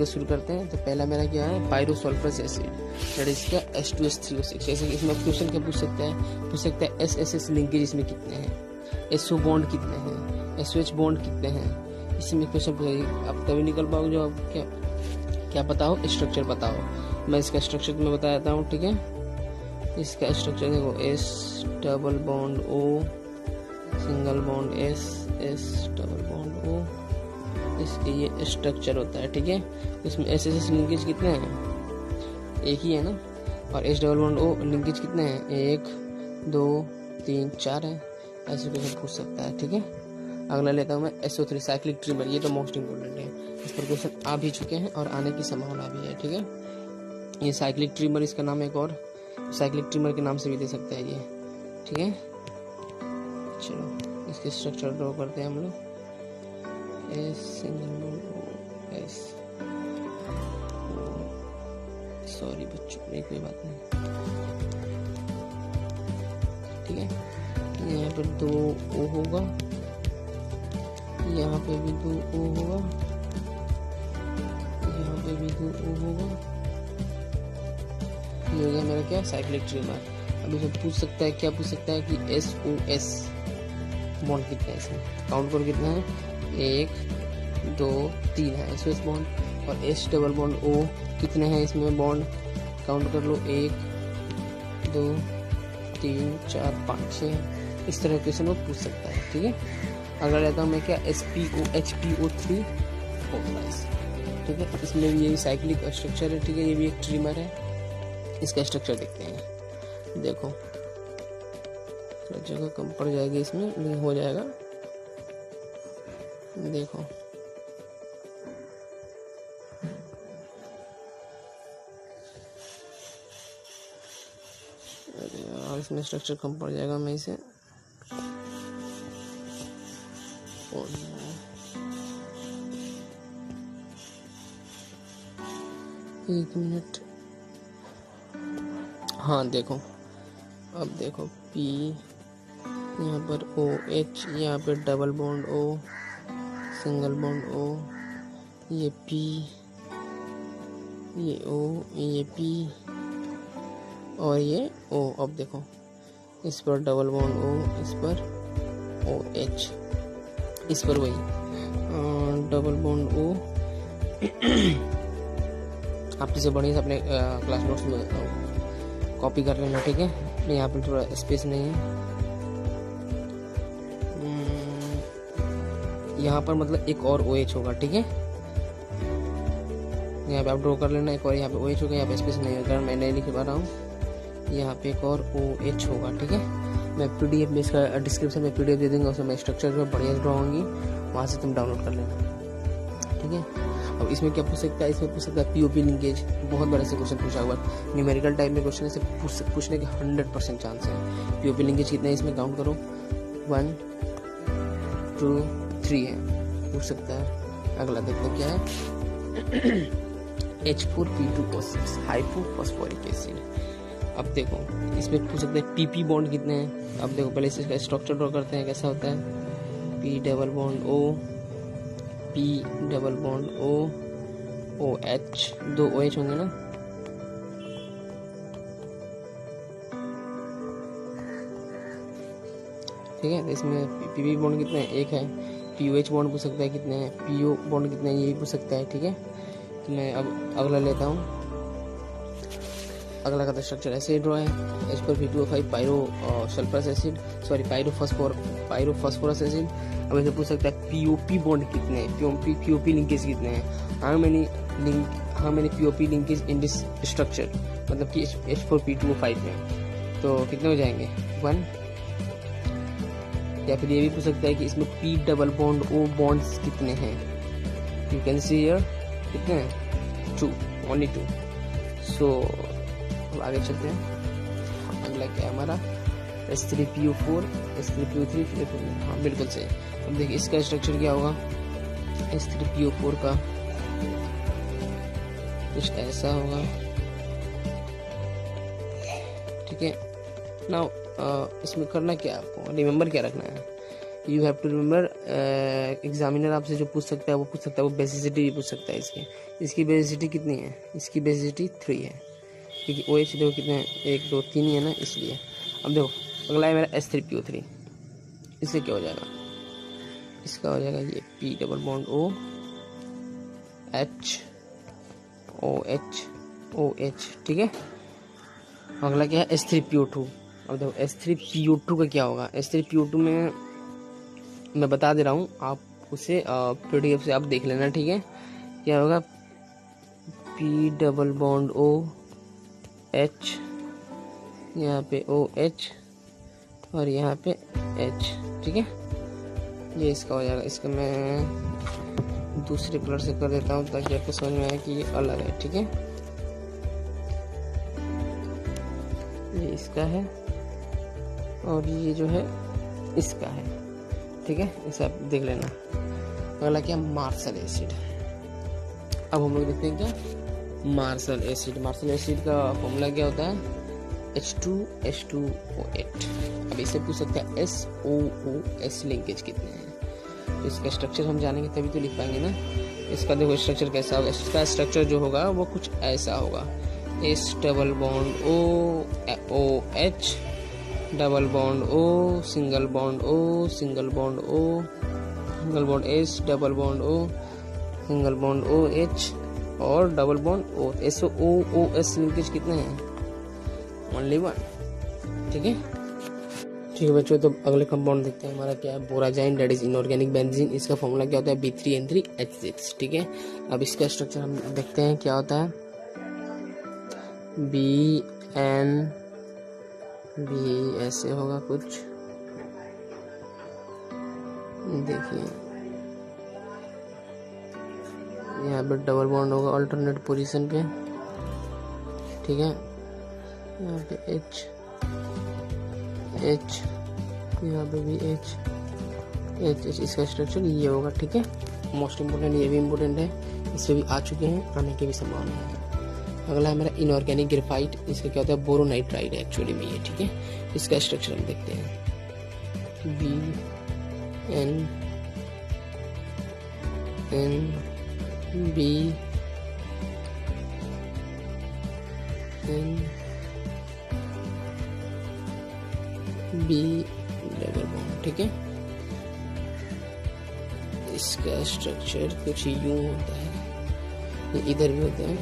को शुरू करते हैं। तो पहला मेरा क्या है, पायरोसल्फरस एसिड, दैट इज क्या H2S3O6। जैसे कि इसमें क्वेश्चन क्या पूछ सकता है SSS लिंकेज इसमें कितने हैं, SO बॉन्ड कितने हैं, SOH बॉन्ड कितने हैं, इसमें क्वेश्चन पूछेगी। आप तभी निकल पाओगे जो आप क्या पता हो, स्ट्रक्चर पता हो। मैं इसका स्ट्रक्चर तुम्हें बता देता हूँ, ठीक है। इसका स्ट्रक्चर देखो, S double bond O single bond S double bond O, इसके ये स्ट्रक्चर होता है, ठीक है। इसमें SSS लिंकेज कितने हैं, एक ही है ना, और S double bond O linkage कितने हैं, 1 2 3 4 है। ऐसे क्वेश्चन पूछ सकता है, ठीक है। अगला लेता हूँ मैं SO3 साइक्लिक ट्रिमर, ये तो मोस्ट इंपोर्टेंट है, इस पर क्वेश्चन आ भी चुके हैं और आने की संभावना भी है, ठीक है। ये साइक्लिक ट्रिमर, इसका नाम एक और साइक्लिक ट्रिमर के नाम से भी दे सकते हैं ये, ठीक है। चलो इसके स्ट्रक्चर ड्रॉ करते हैं हम लोग। S single bond O S, sorry बच्चों, नहीं कोई बात नहीं, ठीक है। यहाँ पर 2 O होगा, यहाँ पे भी 2 O होगा, यहाँ पे भी 2 O होगा। ये हो गया मेरा क्या, साइक्लिक ट्रिमर। अभी जो पूछ सकता है, क्या पूछ सकता है कि SOS बॉन्ड कितने हैं इसमें, काउंट करो कितना है, 1 2 3 है SOS बॉन्ड, और S डबल बॉन्ड O कितने हैं इसमें बॉन्ड, काउंट कर लो, 1 2 3 4 5 6। इस तरह क्वेश्चन वो पूछ सकता है, ठीक है। अगर लेता हूँ मैं क्या, HPO3 ठीक है। इसमें भी यही साइक्लिक स्ट्रक्चर है, ठीक है। ये भी एक ट्रिमर है, इसका स्ट्रक्चर देखते हैं। देखो जगह कम पड़ जाएगी इसमें, नहीं हो जाएगा, देखो और इसमें स्ट्रक्चर कम पड़ जाएगा, मैं इसे एक मिनट, हाँ देखो, अब देखो P, यहाँ पर OH, यहाँ पे double bond O single bond O, ये P, ये O, ये P और ये O। अब देखो इस पर डबल बॉन्ड O, इस पर OH, इस पर वही डबल बॉन्ड O। आप इसे बढ़िया से अपने क्लास नोट्स में कॉपी कर लेना, ठीक है। यहाँ पे थोड़ा स्पेस नहीं है, यहाँ पर मतलब एक और OH होगा, ठीक है। यहाँ पे आप ड्रॉ कर लेना, एक और यहाँ पे OH होगा, यहाँ पे स्पेस नहीं होगा, मैं नहीं लिख पा रहा हूँ। यहाँ पे एक और OH होगा, ठीक है। मैं PDF में इसका डिस्क्रिप्शन में PDF दे दूंगा, उसमें मैं स्ट्रक्चर जो बढ़िया ड्रॉ होंगी, वहाँ से तुम डाउनलोड कर लेना, ठीक है। अब इसमें क्या पूछ सकता है, इसमें पूछ सकता है POP लिंकेज, बहुत बड़ा से क्वेश्चन पूछा हुआ है, न्यूमेरिकल टाइप में क्वेश्चन से पूछने के 100% चांस है। POP लिंकेज कितना है इसमें, काउंट करो, 1 2 3 है, पूछ सकता है। अगला देखते क्या है, H4P2O6 हाइपोफॉस्फोरिक एसिड। अब देखो इसमें पूछ सकते हैं PP बॉन्ड कितने हैं। अब देखो पहले इसका स्ट्रक्चर ड्रॉ करते हैं, कैसा होता है, P double bond O, P double bond O, OH, 2 OH होंगे ना, ठीक है। तो इसमें PP बॉन्ड कितने हैं, 1 है। POH बॉन्ड पूछ सकता है कितने हैं, PO बॉन्ड कितने हैं, ये भी पूछ सकता है, ठीक है। तो मैं अब अगला लेता हूँ। अगला का स्ट्रक्चर ऐसे ड्रॉ है, H4P2O5 पायरोसल्फरस एसिड, सॉरी पायरोफॉस्फोरस एसिड। अब ऐसे पूछ सकता है POP बॉन्ड कितने हैं, POP लिंकेज कितने हैं, how many POP linkage in this structure, मतलब कि H4P2O5 में, तो कितने हो जाएंगे, 1। या फिर ये भी पूछ सकता है कि इसमें P double bond O bonds कितने हैं, यू कैन सी हियर कितने हैं, 2, ओनली 2। सो अब आगे चलते हैं। अगला क्या है हमारा, S3PO4 S3PO3, हाँ बिल्कुल सही। अब देखिए इसका स्ट्रक्चर क्या होगा, S3PO4 का कुछ ऐसा होगा, ठीक है। नाउ इसमें करना क्या है आपको, रिमेंबर क्या रखना है, you have to remember, examiner आपसे जो पूछ सकता है वो पूछ सकता है, वो बेसिसिटी भी पूछ सकता है इसकी बेसिसिटी कितनी है, इसकी बेसिसिटी 3 है, क्योंकि ओ एच देखो कितने हैं, 1 2 3 ही है ना, इसलिए। अब देखो अगला है मेरा S3PO3, इससे क्या हो जाएगा, इसका हो जाएगा ये P double bond O H OH, ठीक है। अगला क्या है S3PO2। अब देखो S3PO2 का क्या होगा, S3PO2 में मैं बता दे रहा हूँ, आप उसे PDF से आप देख लेना, ठीक है। क्या होगा, P double bond O H, यहाँ पे OH और यहाँ पे H, ठीक है। ये इसका हो जाएगा, इसका मैं दूसरे कलर से कर देता हूँ ताकि आपको समझ में आए कि ये अलग है, ठीक है। ये इसका है और ये जो है इसका है, ठीक है, इसे आप देख लेना। अगला क्या, मार्शल एसिड। अब हम लोग देखते हैं क्या, मार्शल एसिड। मार्शल एसिड का फॉर्मूला क्या होता है, H2H2O8। अब इसे पूछ सकते हैं SOOS लिंकेज कितने हैं, तो इसका स्ट्रक्चर हम जानेंगे तभी तो लिख पाएंगे ना। इसका देखो स्ट्रक्चर कैसा होगा, इसका स्ट्रक्चर जो होगा वो कुछ ऐसा होगा, S double bond OH double bond O single bond O single bond O single bond S double bond O single bond OH और double bond O। SOOS linkage कितने हैं, ओनली 1, ठीक है। ठीक है बच्चों, तो अगले कंपाउंड देखते हैं, हमारा क्या है, बोराजाइन, डेट इज इनऑर्गेनिक बेंजीन। इसका फॉर्मूला क्या होता है, B3N3H6, ठीक है। अब इसका स्ट्रक्चर हम देखते हैं क्या होता है, B ऐसे होगा कुछ, देखिए यहाँ पे डबल बॉन्ड होगा अल्टरनेट पोजीशन पे, ठीक है। यहाँ पे H यहाँ पे भी H, इसका स्ट्रक्चर ये होगा, ठीक है। मोस्ट इम्पोर्टेंट, ये भी इम्पोर्टेंट है, इससे भी आ चुके हैं, आने की भी संभावना है। अगला है मेरा इनऑर्गेनिक ग्रेफाइट। इसका क्या होता है, बोरोनाइट्राइड है एक्चुअली में ये, ठीक है। इसका स्ट्रक्चर हम देखते हैं, B डबल बॉन्ड, ठीक है। इसका स्ट्रक्चर कुछ यूं होता है, ये इधर भी होता है,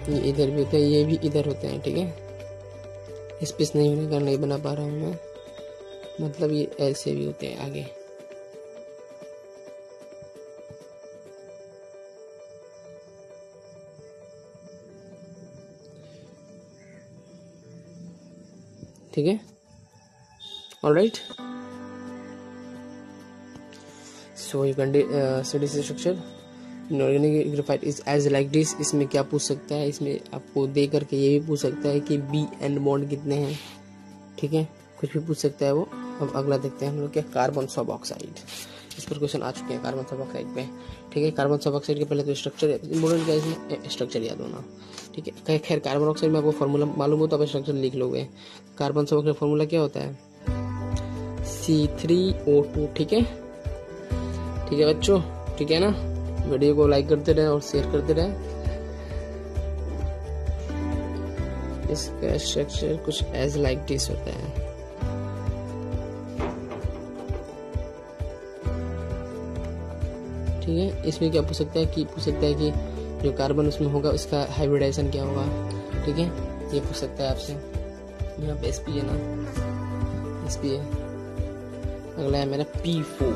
ये इधर भी होता है, ये भी इधर होते हैं, ठीक है। स्पेस नहीं होने का नहीं बना पा रहा हूँ मैं, मतलब ये ऐसे भी होते हैं आगे, ठीक है। Alright, so you can study structure inorganic graphite is as like this. इसमें क्या पूछ सकता है, इसमें आपको दे करके ये भी पूछ सकता है कि B एंड बॉन्ड कितने हैं, ठीक है, कुछ भी पूछ सकता है वो। अब अगला देखते हैं हम लोग क्या, कार्बन सब ऑक्साइड। इस पर क्वेश्चन आ चुके हैं कार्बन सब ऑक्साइड पे, ठीक है। कार्बन सब ऑक्साइड के पहले तो स्ट्रक्चर इंपॉर्टेंट क्या है, इसमें स्ट्रक्चर याद होना, ठीक है। खैर कार्बन ऑक्साइड में आपको फॉर्मूला मालूम हो तो आप स्ट्रक्चर लिख लोगे। कार्बन सब ऑक्साइड फॉर्मूला क्या होता है, C3O2, ठीक है, ठीक है बच्चों, ठीक है ना। वीडियो को लाइक करते रहें और शेयर करते रहें। इसका स्ट्रक्चर कुछ एज लाइक दिस होता है, ठीक है। इसमें क्या पूछ सकता है कि जो कार्बन उसमें होगा उसका हाइब्रिडाइजेशन क्या होगा, ठीक है, ये पूछ सकता है आपसे। यहाँ पे sp है ना, sp है। अगला है मेरा P4,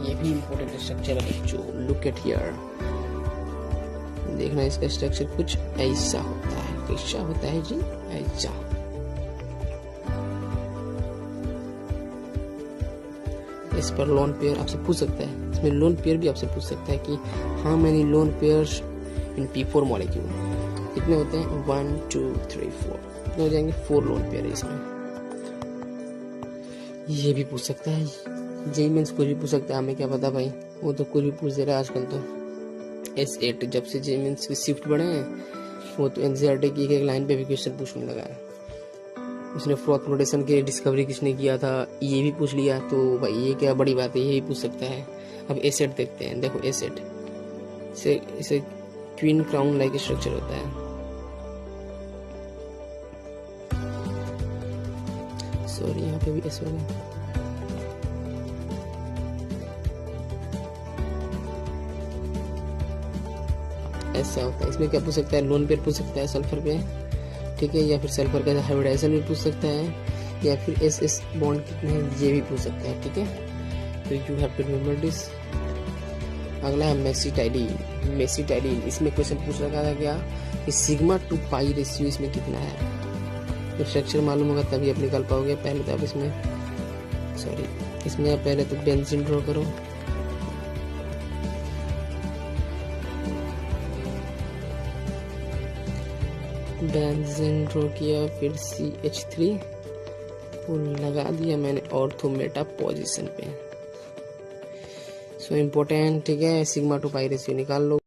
ये भी इम्पोर्टेंट स्ट्रक्चर है बच्चों, लुक एट हियर, देखना इसका स्ट्रक्चर कुछ ऐसा होता है, कैसा होता है जी, ऐसा। इस पर लोन पेयर आपसे पूछ सकता है, इसमें लोन पेयर भी आपसे पूछ सकता है कि how many lone pairs in P4 molecule, कितने होते हैं, 1 2 3 4, कितने हो जाएंगे, 4 लोन पेयर है इसमें। ये भी पूछ सकता है, जेई मीन्स कुछ भी पूछ सकता है, हमें क्या पता भाई, वो तो कुछ भी पूछ दे रहा है आजकल तो। S8 जब से जेई मीन्स की शिफ्ट बढ़े हैं, वो तो NCERT की एक लाइन पे भी क्वेश्चन पूछने लगा है। उसने फ्रॉथ नोटेशन की डिस्कवरी किसने किया था, ये भी पूछ लिया। तो भाई ये क्या बड़ी बात है, ये भी पूछ सकता है। अब एसेट देखते हैं। देखो एसेट इसे ट्विन क्राउन लाइक स्ट्रक्चर होता है। सॉरी यहाँ पे भी एस होगा। ऐसा होता है। इसमें क्या पूछ सकता है, लोन पेयर पूछ सकता है सल्फर पे, ठीक है, या फिर सल्फर का हाइब्रिडाइजेशन भी पूछ सकता है, या फिर एस एस बॉन्ड कितने हैं ये भी पूछ सकता है, ठीक है। तो you have to remember this. अगला है मेसिटाइडीन। इसमें क्वेश्चन पूछ रखा था क्या कि सिग्मा टू पाई रेशियो इसमें कितना है। तो स्ट्रक्चर मालूम होगा तभी आप निकाल पाओगे। पहले तो आप इसमें आप पहले तो बेंजीन ड्रॉ करो। बेंजीन ड्रॉ किया, फिर CH3 को लगा दिया मैंने ऑर्थो मेटा पोजीशन पे। सो इम्पोर्टेंट, ठीक है। सिग्मा टू पाई रेशियो निकाल लो।